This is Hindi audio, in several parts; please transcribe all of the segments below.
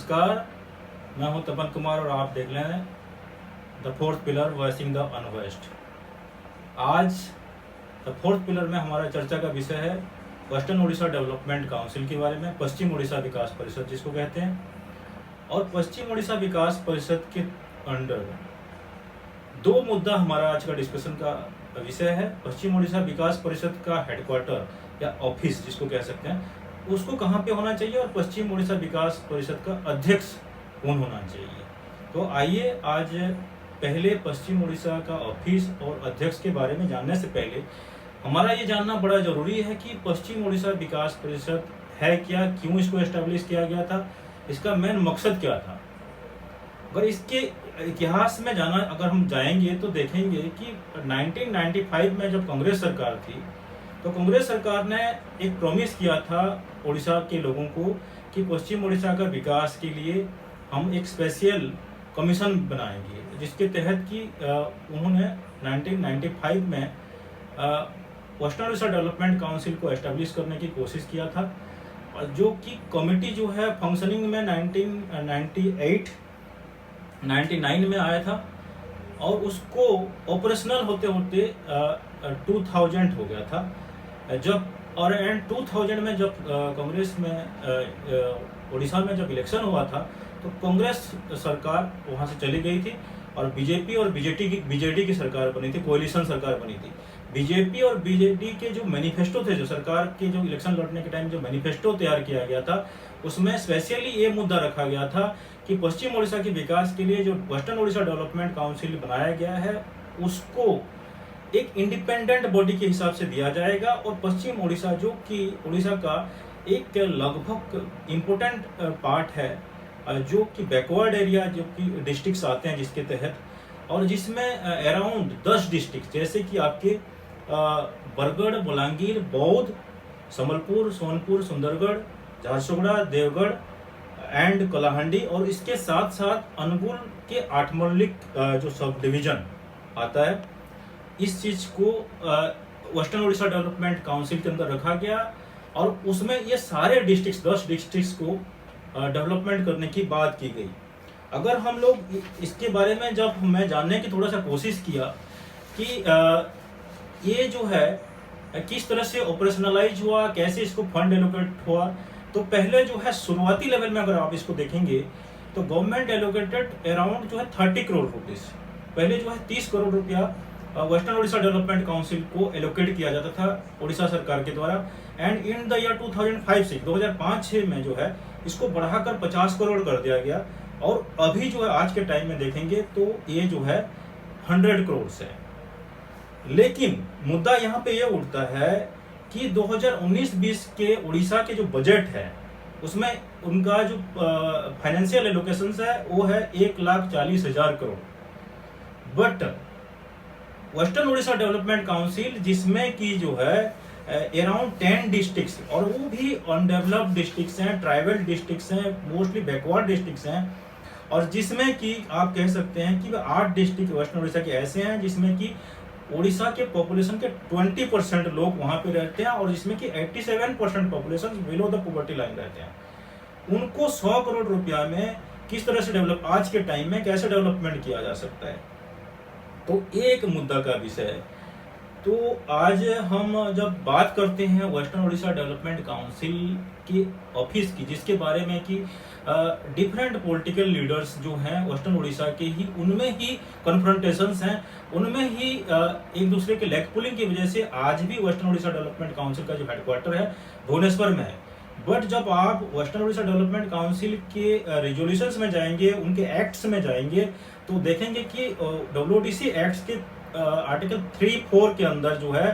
नमस्कार, मैं हूं तपन कुमार और आप देख रहे हैं the fourth pillar voicing the अनवॉइस्ड। आज द फोर्थ पिलर में हमारा चर्चा का विषय है वेस्टर्न उड़ीसा डेवलपमेंट काउंसिल के बारे में, पश्चिम उड़ीसा विकास परिषद जिसको कहते हैं। और पश्चिम उड़ीसा विकास परिषद के अंडर दो मुद्दा हमारा आज का डिस्कशन का विषय है। पश्चिम उड़ीसा विकास परिषद का हेडक्वार्टर या ऑफिस जिसको कह सकते हैं, उसको कहाँ पे होना चाहिए और पश्चिम उड़ीसा विकास परिषद का अध्यक्ष कौन होना चाहिए। तो आइए आज पहले पश्चिम उड़ीसा का ऑफिस और अध्यक्ष के बारे में जानने से पहले हमारा ये जानना बड़ा जरूरी है कि पश्चिम उड़ीसा विकास परिषद है क्या, क्यों इसको एस्टेब्लिश किया गया था, इसका मेन मकसद क्या था। अगर इसके इतिहास में अगर हम जाएंगे तो देखेंगे कि 1995 में जब कांग्रेस सरकार थी तो कांग्रेस सरकार ने एक प्रॉमिस किया था उड़ीसा के लोगों को कि पश्चिम उड़ीसा का विकास के लिए हम एक स्पेशल कमीशन बनाएंगे, जिसके तहत कि उन्होंने 1995 में वेस्टर्न उड़ीसा डेवलपमेंट काउंसिल को एस्टेब्लिश करने की कोशिश किया था। और जो कि कमेटी जो है फंक्शनिंग में 1999 में आया था और उसको ऑपरेशनल होते होते 2000 हो गया था। जब और एंड 2000 में जब कांग्रेस में उड़ीसा में जब इलेक्शन हुआ था तो कांग्रेस सरकार वहां से चली गई थी और बीजेपी और बीजेडी की सरकार बनी थी, कोalition सरकार बनी थी। बीजेपी और बीजेडी के जो मैनिफेस्टो थे, जो सरकार के जो इलेक्शन लड़ने के टाइम जो मैनिफेस्टो तैयार किया गया था, उसमें स्पेशली ये मुद्दा रखा गया था कि पश्चिम उड़ीसा के विकास के लिए जो वेस्टर्न उड़ीसा डेवलपमेंट काउंसिल बनाया गया है उसको एक इंडिपेंडेंट बॉडी के हिसाब से दिया जाएगा। और पश्चिम उड़ीसा जो कि उड़ीसा का एक लगभग इम्पोर्टेंट पार्ट है, जो कि बैकवर्ड एरिया जो कि डिस्ट्रिक्ट्स आते हैं जिसके तहत, और जिसमें अराउंड 10 डिस्ट्रिक्ट जैसे कि आपके बरगढ़, बलांगीर, बौद्ध, संबलपुर, सोनपुर, सुंदरगढ़, झारसुगड़ा, देवगढ़ एंड कलाहंडी, और इसके साथ साथ अनुगुल के आठमल्लिक जो सब डिवीजन आता है, इस चीज को वेस्टर्न उड़ीसा डेवलपमेंट काउंसिल के अंदर रखा गया। और उसमें ये सारे डिस्ट्रिक्ट्स 10 डिस्ट्रिक्ट्स को डेवलपमेंट करने की बात की गई। अगर हम लोग इसके बारे में जब मैं जानने की थोड़ा सा कोशिश किया कि ये जो है किस तरह से ऑपरेशनलाइज हुआ, कैसे इसको फंड एलोकेट हुआ, तो पहले जो है शुरुआती लेवल में अगर आप इसको देखेंगे तो गवर्नमेंट एलोकेटेड अराउंड जो है 30 करोड़ रुपीस। पहले जो है 30 करोड़ रुपया वेस्टर्न उड़ीसा डेवलपमेंट काउंसिल को एलोकेट किया जाता था उड़ीसा सरकार के द्वारा। एंड इन द ईयर 2005-6 में जो है इसको बढ़ाकर 50 करोड़ कर दिया गया। और अभी जो है आज के टाइम में देखेंगे तो ये जो है 100 करोड़ है। लेकिन मुद्दा यहाँ पे ये उठता है कि 2019-20 के उड़ीसा के जो बजट है उसमें उनका जो फाइनेंशियल एलोकेशंस है वो है 1,40,000 crore. But western Orissa development council जिसमें कि जो है अराउंड 10 डिस्ट्रिक्ट्स, और वो भी अनडेवलप्ड डिस्ट्रिक्ट्स हैं, ट्राइबल डिस्ट्रिक्ट्स हैं, मोस्टली बैकवर्ड डिस्ट्रिक्ट्स हैं, और जिसमें कि आप कह सकते हैं कि 8 डिस्ट्रिक्ट वेस्टर्न उड़ीसा के ऐसे हैं जिसमें कि उड़ीसा के पॉपुलेशन के 20% लोग वहाँ पे रहते हैं, और जिसमें कि 87% population below the poverty line रहते हैं। उनको 100 करोड़ रुपया में किस तरह से डेवलप, आज के टाइम में कैसे डेवलपमेंट किया जा सकता है, तो एक मुद्दा का विषय है। तो आज हम जब बात करते हैं वेस्टर्न उड़ीसा डेवलपमेंट काउंसिल के ऑफिस की, जिसके बारे में कि डिफरेंट पॉलिटिकल लीडर्स जो हैं वेस्टर्न उड़ीसा के ही, उनमें ही कन्फ्रंटेशंस हैं, उनमें ही एक दूसरे के लेग पुलिंग की वजह से आज भी वेस्टर्न उड़ीसा डेवलपमेंट काउंसिल का जो हेडक्वार्टर है भुवनेश्वर में है। बट जब आप वेस्टर्न उड़ीसा डेवलपमेंट काउंसिल के रेजोल्यूशंस में जाएंगे, उनके एक्ट्स में जाएंगे, तो देखेंगे कि WODC एक्ट्स के आर्टिकल 3-4 के अंदर जो है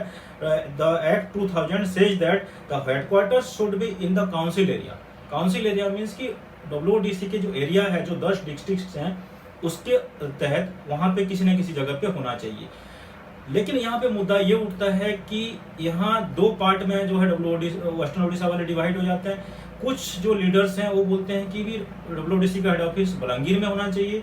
the act 2000 says that the headquarter should be in the council area. Council area means कि WODC के जो एरिया है, जो 10 डिस्ट्रिक्ट्स हैं, उसके तहत वहां पे किसी न किसी जगह पे होना चाहिए। लेकिन यहाँ पे मुद्दा ये उठता है कि यहाँ 2 पार्ट में जो है वेस्टर्न उड़ीसा वाले डिवाइड हो जाते हैं। कुछ जो लीडर्स हैं वो बोलते हैं कि भी WODC का हेड ऑफिस बलांगीर में होना चाहिए,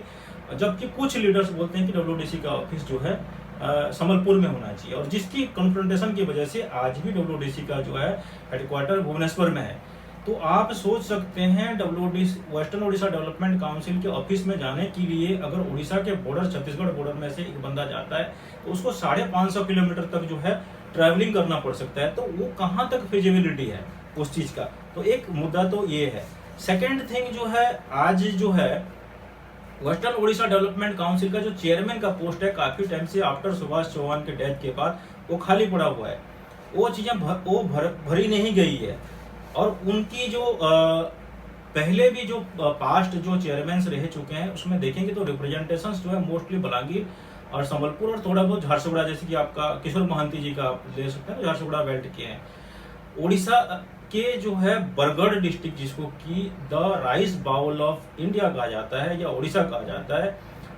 जबकि कुछ लीडर्स बोलते हैं कि WODC का ऑफिस जो है संबलपुर में होना चाहिए। और जिसकी कन्फ्रंटेशन की वजह से आज भी WODC का जो है हेडक्वार्टर भुवनेश्वर में है। तो आप सोच सकते हैं WODC western Orissa development council के ऑफिस में जाने के लिए अगर उड़ीसा के बॉर्डर छत्तीसगढ़ बॉर्डर में से एक बंदा जाता है तो उसको 550 किलोमीटर तक जो है ट्रैवलिंग करना पड़ सकता है। तो वो कहाँ तक फिजिबिलिटी है उस चीज का, तो एक मुद्दा तो ये है। सेकेंड थिंग जो है, आज जो है वेस्टर्न उड़ीसा डेवलपमेंट काउंसिल का जो चेयरमैन का पोस्ट है काफी टाइम से आफ्टर सुभाष चौहान के डेथ के बाद वो खाली पड़ा हुआ है, वो चीजें भरी नहीं गई है। और उनकी जो पहले भी जो पास्ट जो चेयरमैन रह चुके हैं उसमें देखेंगे तो रिप्रेजेंटेशंस जो है मोस्टली बलांगीर और संबलपुर और थोड़ा बहुत झारसुगुड़ा, जैसे कि आपका किशोर महंती जी का आप ले सकते हैं, झारसुगुड़ा बेल्ट के हैं। उड़ीसा के जो है बरगढ़ डिस्ट्रिक्ट, जिसको कि the rice bowl of India कहा जाता है या उड़ीसा कहा जाता है,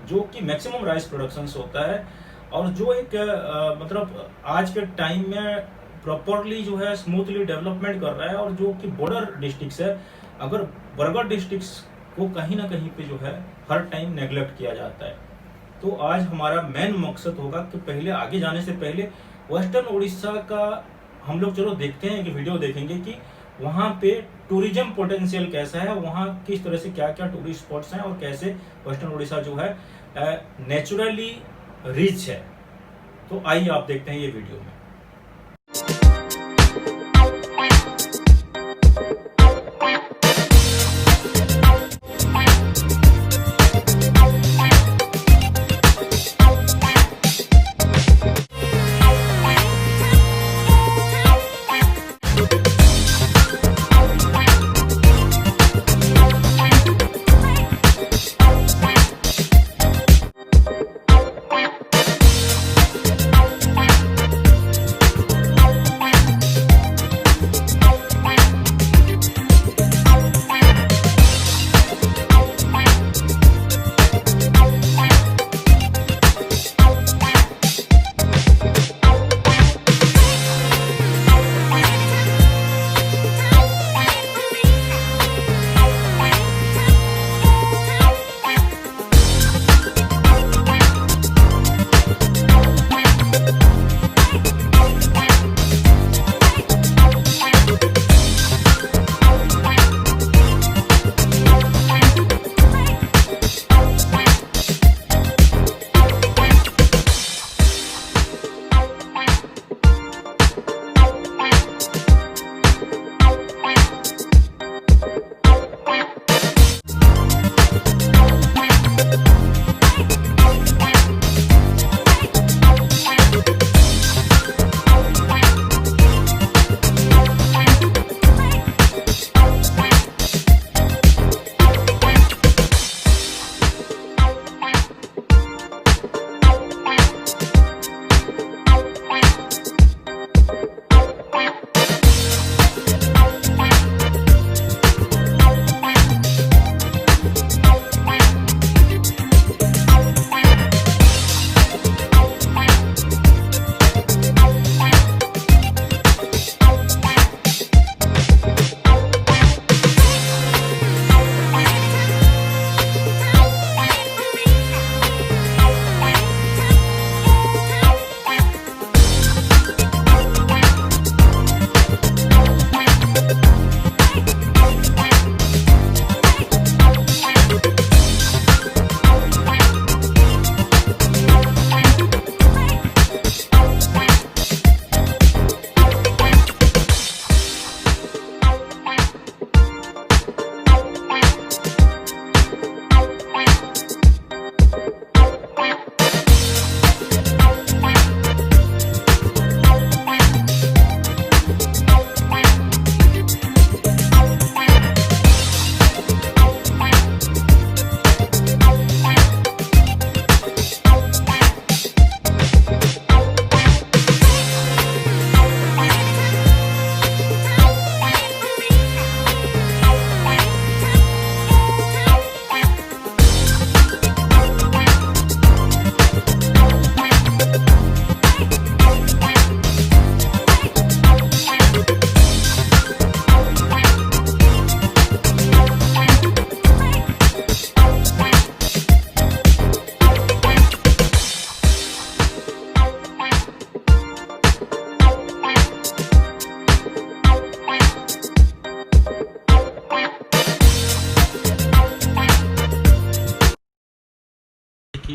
जो कि मैक्सिमम राइस प्रोडक्शन होता है और जो एक मतलब आज के टाइम में प्रॉपरली जो है स्मूथली डेवलपमेंट कर रहा है। और जो कि बॉर्डर डिस्ट्रिक्ट्स है, अगर बरगढ़ डिस्ट्रिक्ट्स को कहीं ना कहीं पे जो है हर टाइम नेग्लेक्ट किया जाता है। तो आज हमारा मेन मकसद होगा कि पहले आगे जाने से पहले वेस्टर्न उड़ीसा का हम लोग चलो देखते हैं कि वीडियो देखेंगे कि वहाँ पे टूरिज्म पोटेंशियल कैसा है, वहाँ किस तरह से क्या क्या टूरिस्ट स्पॉट्स हैं और कैसे वेस्टर्न उड़ीसा जो है नेचुरली रिच है। तो आइए आप देखते हैं ये वीडियो में।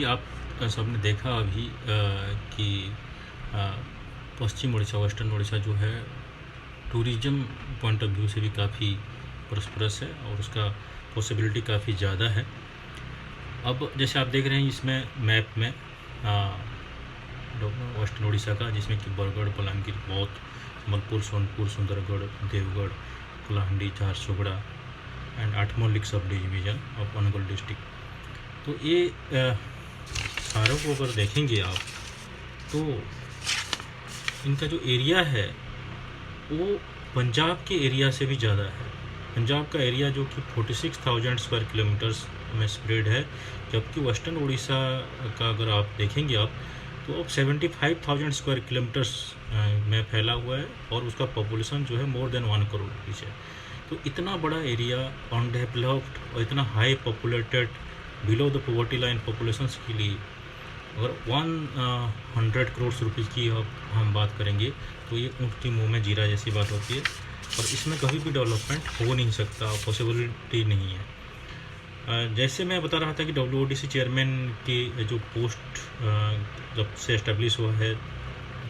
जी, आप सबने देखा अभी कि पश्चिम उड़ीसा, वेस्टर्न उड़ीसा जो है टूरिज़्म पॉइंट ऑफ व्यू से भी काफ़ी प्रॉस्परस है और उसका पॉसिबिलिटी काफ़ी ज़्यादा है। अब जैसे आप देख रहे हैं इसमें मैप में वेस्टर्न उड़ीसा का, जिसमें कि Bargarh, Balangir, Boudh, Sambalpur, Sonepur, Sundargarh, Deogarh, Kalahandi, Jharsuguda and Athmallik subdivision of Angul district. तो ये सारों को अगर देखेंगे आप तो इनका जो एरिया है वो पंजाब के एरिया से भी ज़्यादा है। पंजाब का एरिया जो कि 46,000 स्क्वायर किलोमीटर्स में स्प्रेड है, जबकि वेस्टर्न उड़ीसा का अगर आप देखेंगे आप तो अब 75,000 स्क्वायर किलोमीटर्स में फैला हुआ है और उसका पॉपुलेशन जो है मोर देन 1 करोड़ रुपीज़ है। तो इतना बड़ा एरिया अनडेवलप्ड और इतना high populated below the poverty line populations के लिए अगर 100 करोड़ रुपीज़ की हम बात करेंगे तो ये ऊँट के मुँह में जीरा जैसी बात होती है और इसमें कभी भी डेवलपमेंट हो नहीं सकता, पॉसिबिलिटी नहीं है। जैसे मैं बता रहा था कि WODC चेयरमैन की जो पोस्ट जब से इस्टेब्लिश हुआ है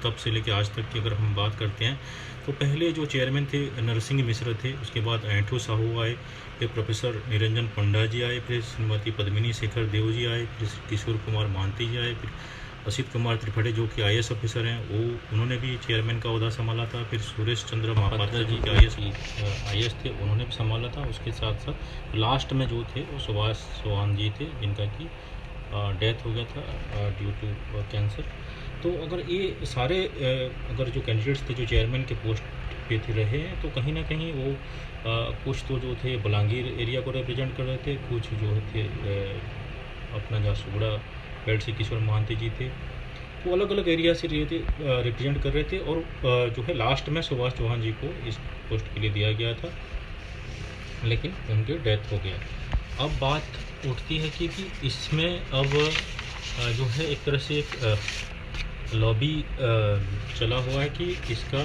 तब से लेकर आज तक की अगर हम बात करते हैं तो पहले जो चेयरमैन थे नरसिंह मिश्र थे, उसके बाद ऐंठू साहू आए, फिर प्रोफेसर निरंजन पंडा जी आए, फिर श्रीमती पद्मिनी शेखर देव जी आए, फिर किशोर कुमार महांती जी आए, फिर असित कुमार त्रिपाठी जो कि IAS ऑफिसर हैं वो उन्होंने भी चेयरमैन का ओहदा संभाला था, फिर सुरेश चंद्र महापात्रा जी के IAS थे, उन्होंने भी संभाला था। उसके साथ साथ लास्ट में जो थे वो सुभाष चौहान जी थे, जिनका कि डेथ हो गया था ड्यू टू कैंसर। तो अगर ये सारे अगर जो कैंडिडेट्स थे जो चेयरमैन के पोस्ट पे थे रहे हैं तो कहीं ना कहीं वो कुछ तो जो थे बलांगीर एरिया को रिप्रेजेंट कर रहे थे, कुछ जो थे अपना झारसुगड़ा बेल्ट से किशोर महांती जी थे, वो अलग अलग एरिया से रिप्रेजेंट कर रहे थे और जो है लास्ट में सुभाष चौहान जी को इस पोस्ट के लिए दिया गया था, लेकिन उनकी डेथ हो गया। अब बात उठती है कि इसमें अब जो है एक तरह से एक लॉबी चला हुआ है कि इसका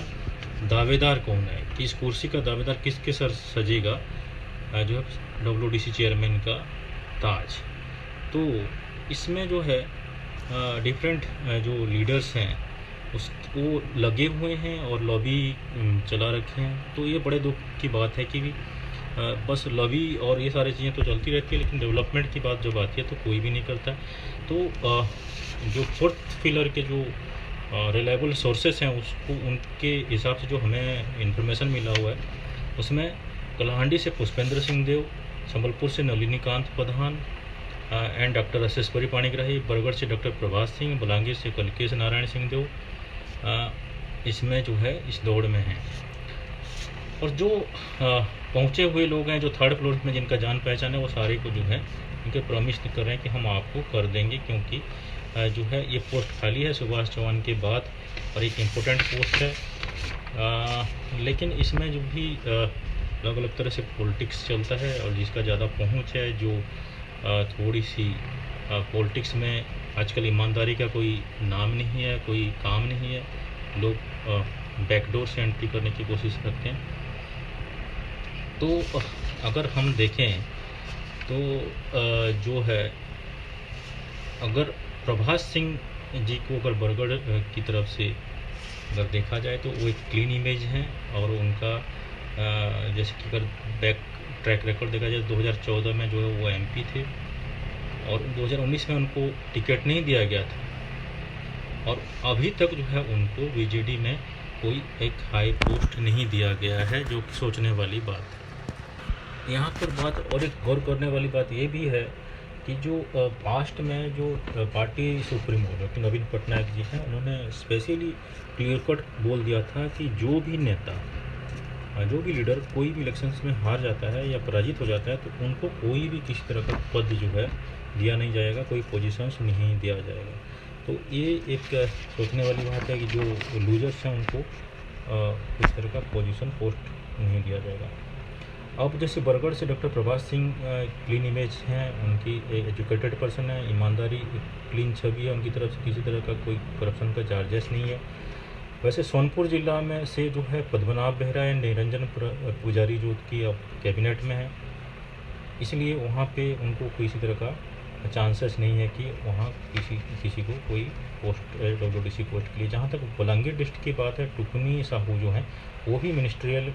दावेदार कौन है, कि इस कुर्सी का दावेदार किसके सर सजेगा जो है WODC चेयरमैन का ताज। तो इसमें जो है डिफरेंट जो लीडर्स हैं वो लगे हुए हैं और लॉबी चला रखे हैं। तो ये बड़े दुख की बात है कि बस लॉबी और ये सारी चीज़ें तो चलती रहती है, लेकिन डेवलपमेंट की बात जब आती है तो कोई भी नहीं करता। तो जो फोर्थ पिलर के जो रिलायबल सोर्सेस हैं उसको उनके हिसाब से जो हमें इंफॉर्मेशन मिला हुआ है उसमें कलाहांडी से पुष्पेंद्र सिंह देव, संबलपुर से नलिनीकांत प्रधान एंड डॉक्टर अशेश्वरी पाणिग्राही, बरगढ़ से डॉक्टर प्रभास सिंह, बलांगीर से कलकेश नारायण सिंह देव इसमें जो है इस दौड़ में हैं। और जो पहुँचे हुए लोग हैं जो थर्ड फ्लोर में जिनका जान पहचान है वो सारे को जो है उनके प्रॉमिस कर रहे हैं कि हम आपको कर देंगे, क्योंकि जो है ये पोस्ट खाली है सुभाष चौहान के बाद और एक इम्पोर्टेंट पोस्ट है। लेकिन इसमें जो भी अलग अलग तरह से पॉलिटिक्स चलता है और जिसका ज़्यादा पहुंच है, जो थोड़ी सी पॉलिटिक्स में आजकल ईमानदारी का कोई नाम नहीं है, कोई काम नहीं है, लोग बैकडोर से एंट्री करने की कोशिश करते हैं। तो अगर हम देखें तो जो है अगर प्रभास सिंह जी को अगर बरगढ़ की तरफ से अगर देखा जाए तो वो एक क्लीन इमेज है और उनका जैसे कि अगर बैक ट्रैक रिकॉर्ड देखा जाए 2014 में जो है वो MP थे और 2019 में उनको टिकट नहीं दिया गया था और अभी तक जो है उनको BJD में कोई एक हाई पोस्ट नहीं दिया गया है, जो कि सोचने वाली बात है। यहाँ पर बात और एक गौर करने वाली बात ये भी है कि जो पास्ट में जो पार्टी सुप्रीमो जो कि नवीन पटनायक जी हैं, उन्होंने स्पेशली क्लियर कट बोल दिया था कि जो भी नेता, जो भी लीडर कोई भी इलेक्शंस में हार जाता है या पराजित हो जाता है तो उनको कोई भी किसी तरह का पद जो है दिया नहीं जाएगा, कोई पोजीशंस नहीं दिया जाएगा। तो ये एक सोचने वाली बात है कि जो लूजर्स हैं उनको किस तरह का पोजीशन पोस्ट नहीं दिया जाएगा। अब जैसे बरगढ़ से doctor Prabhas Singh clean image हैं, उनकी एजुकेटेड पर्सन है, ईमानदारी क्लीन छवि है उनकी तरफ से, किसी तरह का कोई करप्शन का चार्जेस नहीं है। वैसे सोनपुर जिला में से जो है पद्मनाभ बेहरा एंड निरंजन पुजारी जो कि अब कैबिनेट में है, इसलिए वहाँ पे उनको किसी तरह का चांसेस नहीं है कि वहाँ किसी को कोई पोस्ट डब्ल्यूडीसी पोस्ट के लिए। जहाँ तक बलांगीर डिस्ट्रिक्ट की बात है, टुकनी साहू जो हैं वो भी मिनिस्ट्रियल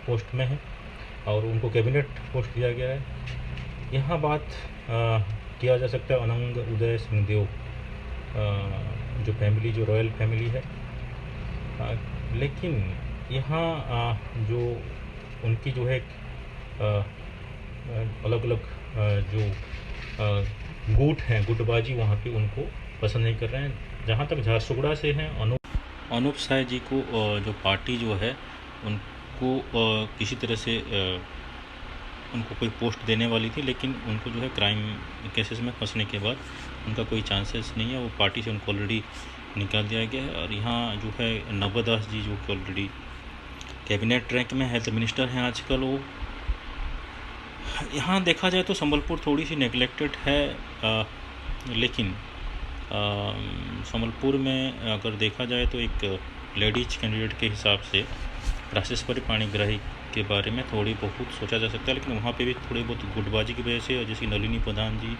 पोस्ट में हैं और उनको कैबिनेट पोस्ट दिया गया है। यहाँ बात किया जा सकता है अनंग उदय सिंहदेव जो फैमिली, जो रॉयल फैमिली है, लेकिन यहाँ जो उनकी जो है अलग अलग जो गुट हैं, गुटबाजी वहाँ पे उनको पसंद नहीं कर रहे हैं। जहाँ तक झारसुगुड़ा से हैं, अनूप साय जी को जो पार्टी जो है उनको किसी तरह से उनको कोई पोस्ट देने वाली थी, लेकिन उनको जो है क्राइम केसेस में फंसने के बाद उनका कोई चांसेस नहीं है, वो पार्टी से उनको ऑलरेडी निकाल दिया गया है। और यहाँ जो है नवदास जी जो कि ऑलरेडी कैबिनेट रैंक में हेल्थ मिनिस्टर हैं आजकल, वो यहाँ देखा जाए तो संबलपुर थोड़ी सी नेगलेक्टेड है, लेकिन संबलपुर में अगर देखा जाए तो एक लेडीज कैंडिडेट के हिसाब से राजेश्वरी पाणिग्राही के बारे में थोड़ी बहुत सोचा जा सकता है, लेकिन वहाँ पे भी थोड़ी बहुत गुटबाजी की वजह से, जैसे नलिनी प्रधान जी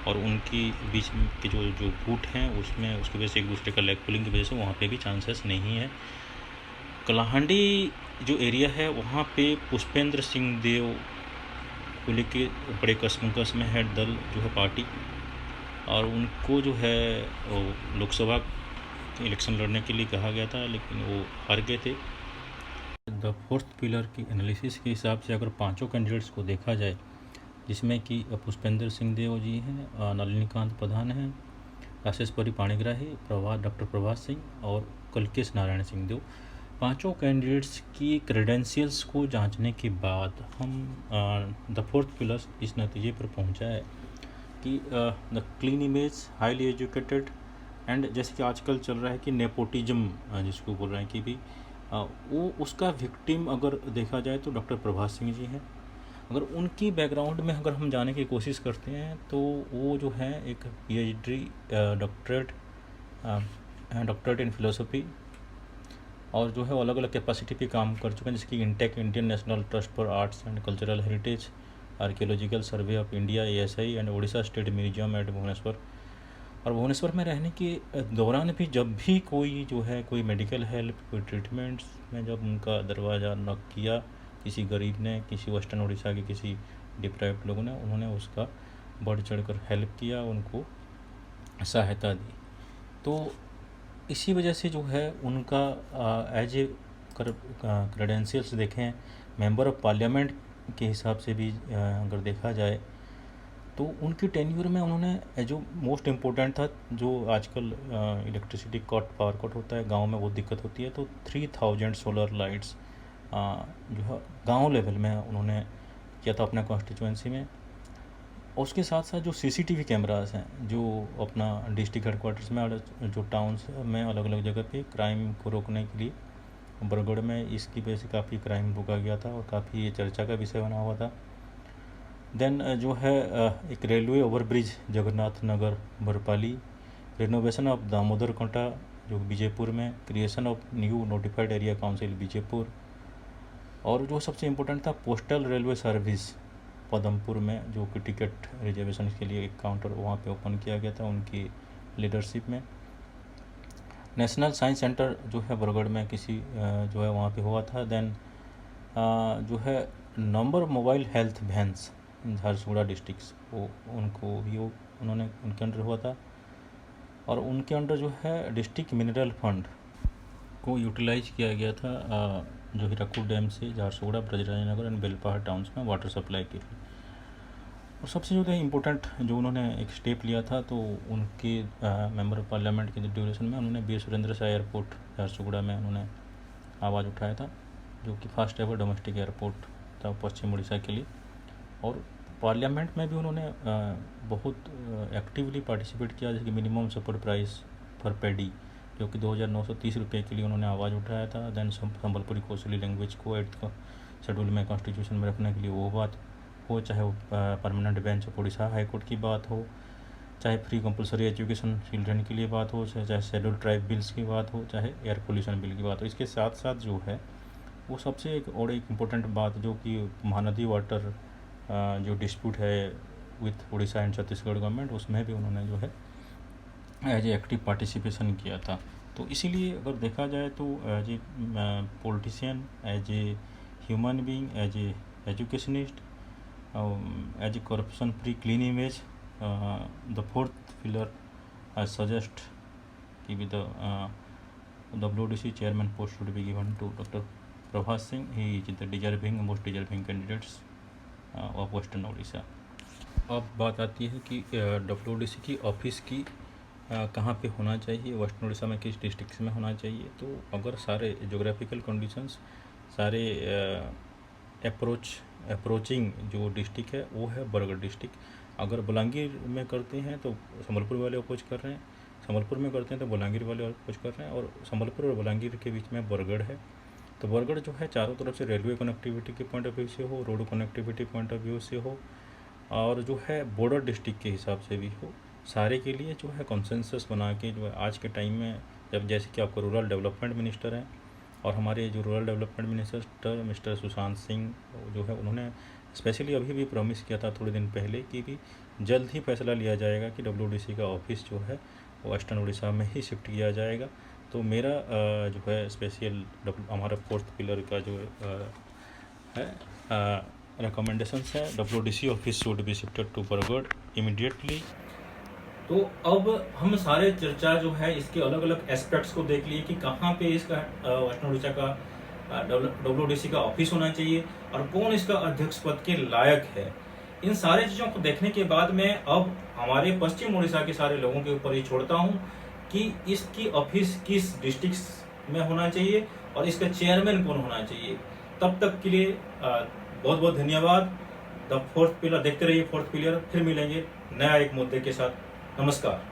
और उनकी बीच के जो गुट हैं उसमें उसकी वजह से एक दूसरे का लेग पुलिंग की वजह से वहाँ पे भी चांसेस नहीं है। कलाहांडी जो एरिया है वहाँ पे पुष्पेंद्र सिंह देव को लेके बड़े कसमकस में है दल जो है पार्टी, और उनको जो है लोकसभा इलेक्शन लड़ने के लिए कहा गया था, लेकिन वो हार गए थे। द फोर्थ पिलर की एनालिसिस के हिसाब से अगर पांचों कैंडिडेट्स को देखा जाए, जिसमें कि पुष्पेंद्र सिंह देव जी हैं, नलिनीकांत प्रधान हैं, राजेश्वरी पाणिग्राही, डॉक्टर प्रभास सिंह और कलकेश नारायण सिंह देव, पांचों कैंडिडेट्स की क्रेडेंशियल्स को जांचने के बाद हम द फोर्थ पिलर इस नतीजे पर पहुंचा है कि the clean image, highly educated and जैसे कि आजकल चल रहा है कि नेपोटिज्म जिसको बोल रहे हैं कि भी वो उसका विक्टिम अगर देखा जाए तो डॉक्टर प्रभास सिंह जी हैं। अगर उनकी बैकग्राउंड में अगर हम जाने की कोशिश करते हैं तो वो जो है एक PhD डॉक्टरेट इन फिलोसफी और जो है अलग अलग कैपेसिटी पे काम कर चुके हैं, जैसे कि INTACH, Indian national trust for arts and cultural heritage, archaeological survey of India ASI and Orissa state museum at Bhubaneswar. और भुवनेश्वर में रहने के दौरान भी जब भी कोई जो है कोई मेडिकल हेल्प, कोई ट्रीटमेंट्स में जब उनका दरवाज़ा नॉक किया किसी गरीब ने, किसी वेस्टर्न उड़ीसा के किसी डिप्राइव्ड लोगों ने, उन्होंने उसका बढ़ चढ़कर हेल्प किया, उनको सहायता दी। तो इसी वजह से जो है उनका एज ए क्रेडेंशियल्स देखें, मेंबर ऑफ पार्लियामेंट के हिसाब से भी अगर देखा जाए तो उनकी टेन्यूर में उन्होंने जो मोस्ट इम्पोर्टेंट था, जो आजकल इलेक्ट्रिसिटी कट, पावर कट होता है गांव में, बहुत दिक्कत होती है, तो 3000 सोलर लाइट्स जो है गांव लेवल में उन्होंने किया था अपना कॉन्स्टिट्यूएंसी में। और उसके साथ साथ जो CCTV कैमरास हैं जो अपना डिस्ट्रिक्ट हेडक्वार्टर्स में और जो टाउन्स में अलग अलग जगह पे क्राइम को रोकने के लिए, बरगढ़ में इसकी वजह से काफ़ी क्राइम रोका गया था और काफ़ी ये चर्चा का विषय बना हुआ था। देन जो है एक railway overbridge Jagannath Nagar Bharpali, renovation of Damodar Kota जो बीजेपुर में, creation of new notified area council Bijepur, और जो सबसे इम्पोर्टेंट था पोस्टल रेलवे सर्विस पदमपुर में, जो कि टिकट रिजर्वेशन के लिए एक काउंटर वहाँ पे ओपन किया गया था उनकी लीडरशिप में। नेशनल साइंस सेंटर जो है बरगढ़ में किसी जो है वहाँ पे हुआ था। देन जो है number mobile health vans Jharsuguda district, वो उनको भी वो उन्होंने उनके अंडर हुआ था। और उनके अंडर जो है डिस्ट्रिक्ट मिनरल फंड को यूटिलाइज किया गया था जो हीराकुद डैम से झारसुगुड़ा, ब्रजराजनगर एंड बेलपहाड़ टाउन्स में वाटर सप्लाई के लिए। और सबसे जो है इम्पोर्टेंट जो उन्होंने एक स्टेप लिया था, तो उनके मेंबर ऑफ पार्लियामेंट के ड्यूरेशन में उन्होंने वीर सुरेंद्र शाह एयरपोर्ट झारसुगुड़ा में उन्होंने आवाज़ उठाया था, जो कि फर्स्ट एवर डोमेस्टिक एयरपोर्ट था पश्चिम उड़ीसा के लिए। और पार्लियामेंट में भी उन्होंने बहुत एक्टिवली पार्टिसिपेट किया, जैसे कि minimum support price for paddy जो कि 2930 रुपये के लिए उन्होंने आवाज़ उठाया था। देन संबलपुरी कोसली लैंग्वेज को 8th शेड्यूल में कॉन्स्टिट्यूशन में रखने के लिए वो बात हो, चाहे वो permanent bench of Orissa high court की बात हो, चाहे फ्री कंपलसरी एजुकेशन चिल्ड्रन के लिए बात हो, चाहे शेड्यूल ट्राइब बिल्स की बात हो, चाहे एयर पोल्यूशन बिल की बात हो। इसके साथ साथ जो है वो सबसे एक और एक इम्पोर्टेंट बात, जो कि महानदी वाटर जो डिस्प्यूट है with Orissa and Chhattisgarh government, उसमें भी उन्होंने जो है एज ए एक्टिव पार्टिसिपेशन किया था। तो इसीलिए अगर देखा जाए तो as a politician, as a human being, as an educationist, as a corruption free clean image, the fourth pillar I suggest कि with WODC chairman post should be given to Dr. Prabhas Singh. He is the most deserving candidates of Western Odisha. अब बात आती है कि WODC की ऑफिस की कहाँ पे होना चाहिए, वेस्टर्न उड़ीसा में किस डिस्ट्रिक्ट में होना चाहिए। तो अगर सारे जोग्राफिकल कंडीशंस, सारे अप्रोचिंग जो डिस्ट्रिक्ट है वो है बरगढ़ डिस्ट्रिक्ट। अगर बलांगीर में करते हैं तो संबलपुर वाले अपोज कर रहे हैं, संबलपुर में करते हैं तो बलांगीर वाले अपोज कर रहे हैं, और संबलपुर और बलांगीर के बीच में बरगढ़ है। तो बरगढ़ जो है चारों तरफ से रेलवे कनेक्टिविटी के पॉइंट ऑफ व्यू से हो, road connectivity point of view से हो, और जो है बॉर्डर डिस्ट्रिक्ट के हिसाब से भी हो, सारे के लिए जो है कंसेंसस बना के जो है आज के टाइम में, जब जैसे कि आपको रूरल डेवलपमेंट मिनिस्टर हैं और हमारे जो rural development minister mister Sushant Singh जो है, उन्होंने स्पेशली अभी भी प्रॉमिस किया था थोड़े दिन पहले कि भी जल्द ही फैसला लिया जाएगा कि WODC का ऑफिस जो है वेस्टर्न उड़ीसा में ही शिफ्ट किया जाएगा। तो मेरा जो है स्पेशल हमारा फोर्थ पिलर का जो है रिकमेंडेशंस है, WODC office should be shifted to Bargarh immediately. तो अब हम सारे चर्चा जो है इसके अलग अलग एस्पेक्ट्स को देख लिए कि कहाँ पे इसका वेस्टर्न उड़ीसा का WODC का ऑफिस होना चाहिए और कौन इसका अध्यक्ष पद के लायक है। इन सारे चीज़ों को देखने के बाद मैं अब हमारे पश्चिम उड़ीसा के सारे लोगों के ऊपर ही छोड़ता हूँ कि इसकी ऑफिस किस डिस्ट्रिक्ट में होना चाहिए और इसका चेयरमैन कौन होना चाहिए। तब तक के लिए बहुत बहुत धन्यवाद। द फोर्थ पिलर देखते रहिए, फोर्थ पिलर। फिर मिलेंगे नया एक मुद्दे के साथ। नमस्कार।